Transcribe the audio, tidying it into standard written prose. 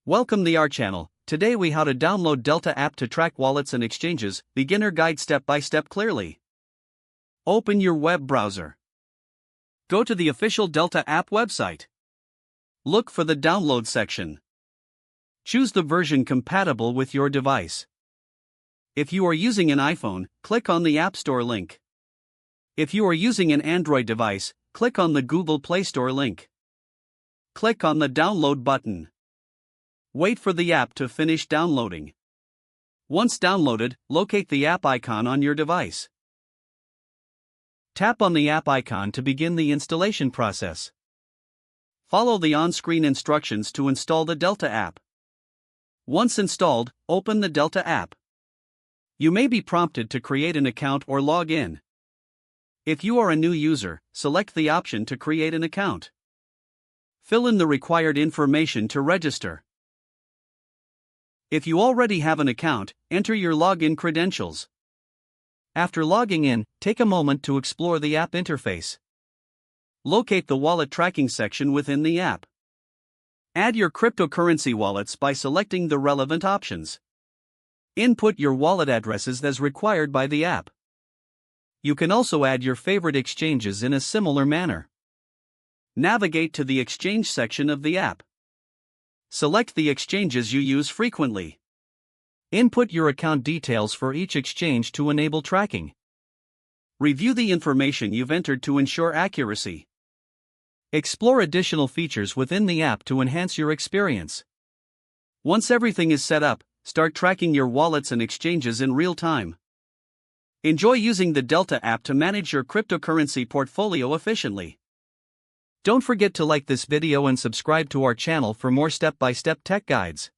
Welcome to our channel. Today we how to download Delta app to track wallets and exchanges, beginner guide step by step clearly. Open your web browser. Go to the official Delta app website. Look for the download section. Choose the version compatible with your device. If you are using an iPhone, click on the App Store link. If you are using an Android device, click on the Google Play Store link. Click on the download button. Wait for the app to finish downloading. Once downloaded, locate the app icon on your device. Tap on the app icon to begin the installation process. Follow the on-screen instructions to install the Delta app. Once installed, open the Delta app. You may be prompted to create an account or log in. If you are a new user, select the option to create an account. Fill in the required information to register. If you already have an account, enter your login credentials. After logging in, take a moment to explore the app interface. Locate the wallet tracking section within the app. Add your cryptocurrency wallets by selecting the relevant options. Input your wallet addresses as required by the app. You can also add your favorite exchanges in a similar manner. Navigate to the exchange section of the app. Select the exchanges you use frequently. Input your account details for each exchange to enable tracking. Review the information you've entered to ensure accuracy. Explore additional features within the app to enhance your experience. Once everything is set up, start tracking your wallets and exchanges in real time. Enjoy using the Delta app to manage your cryptocurrency portfolio efficiently. Don't forget to like this video and subscribe to our channel for more step-by-step tech guides.